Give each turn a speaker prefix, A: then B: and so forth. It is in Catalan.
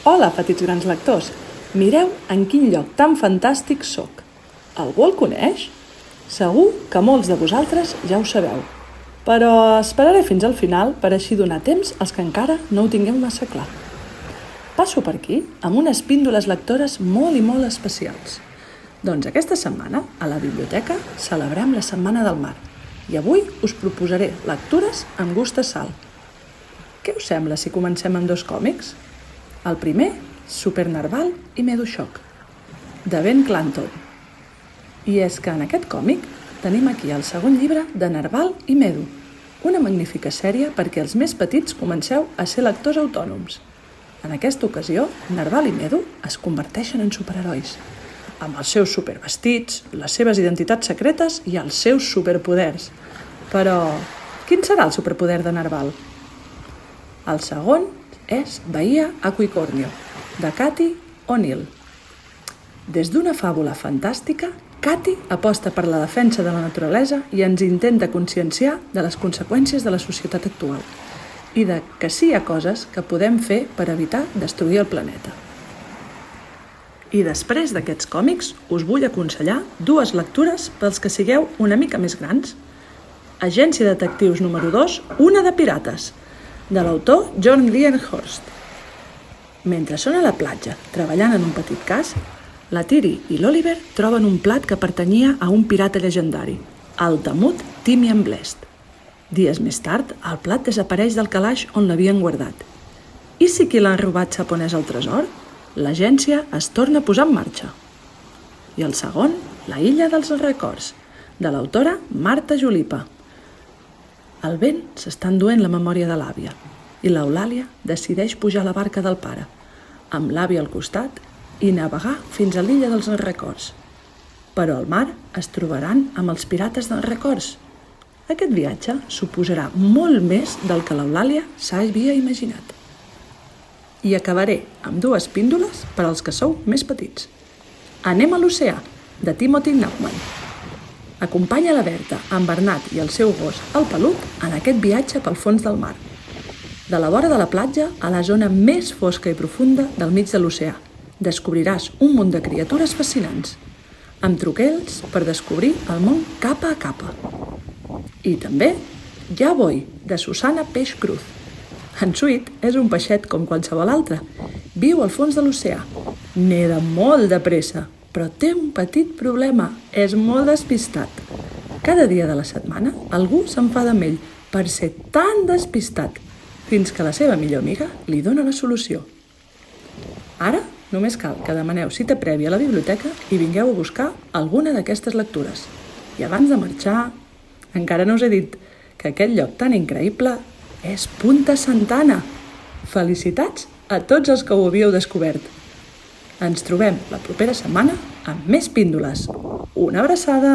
A: Hola, petits grans lectors! Mireu en quin lloc tan fantàstic sóc. Algú el coneix? Segur que molts de vosaltres ja ho sabeu. Però esperaré fins al final per així donar temps als que encara no ho tingueu massa clar. Passo per aquí amb unes píndoles lectores molt i molt especials. Doncs aquesta setmana, a la biblioteca, celebrem la Setmana del Mar i avui us proposaré lectures amb gust a sal. Què us sembla si comencem amb 2 còmics? El primer, Super Narval i Medushock, de Ben Clanton. I és que en aquest còmic tenim aquí el segon llibre de Narval i Medu, una magnífica sèrie perquè els més petits comenceu a ser lectors autònoms. En aquesta ocasió, Narval i Medu es converteixen en superherois, amb els seus supervestits, les seves identitats secretes i els seus superpoders. Però, quin serà el superpoder de Narval? El segon és Bahia Aquicornio, de Cathy O'Neil. Des d'una fàbula fantàstica, Cathy aposta per la defensa de la naturalesa i ens intenta conscienciar de les conseqüències de la societat actual i de que sí hi ha coses que podem fer per evitar destruir el planeta. I després d'aquests còmics us vull aconsellar 2 lectures pels que sigueu una mica més grans. Agència de detectius número 2, Una de pirates, de l'autor John Lienhorst. Mentre són a la platja, treballant en un petit cas, la Tiri i l'Oliver troben un plat que pertanyia a un pirata llegendari, el temut Timian Blest. Dies més tard, el plat desapareix del calaix on l'havien guardat. I si qui l'ha robat sap on és el tresor? L'agència es torna a posar en marxa. I el segon, La illa dels records, de l'autora Marta Julipa. El vent s'està enduent la memòria de l'àvia i l'Eulàlia decideix pujar a la barca del pare, amb l'àvia al costat, i navegar fins a l'illa dels records. Però al mar es trobaran amb els pirates dels records. Aquest viatge suposarà molt més del que l'Eulàlia s'havia imaginat. I acabaré amb 2 píndoles per als que sou més petits. Anem a l'oceà, de Timothy Nachman. Acompanya la Berta, en Bernat i el seu gos, el Pelut, en aquest viatge pel fons del mar. De la vora de la platja a la zona més fosca i profunda del mig de l'oceà, descobriràs un munt de criatures fascinants, amb truquells per descobrir el món capa a capa. I també Ja Voy, de Susana Peix Cruz. En Sweet és un peixet com qualsevol altre. Viu al fons de l'oceà. Neda molt de pressa, però té un petit problema. És molt despistat. Cada dia de la setmana algú s'enfada amb ell per ser tan despistat, fins que la seva millor amiga li dona la solució. Ara només cal que demaneu cita prèvia a la biblioteca i vingueu a buscar alguna d'aquestes lectures. I abans de marxar, encara no us he dit que aquest lloc tan increïble és Punta Santana. Felicitats a tots els que ho havíeu descobert. Ens trobem la propera setmana amb més píndoles. Una abraçada!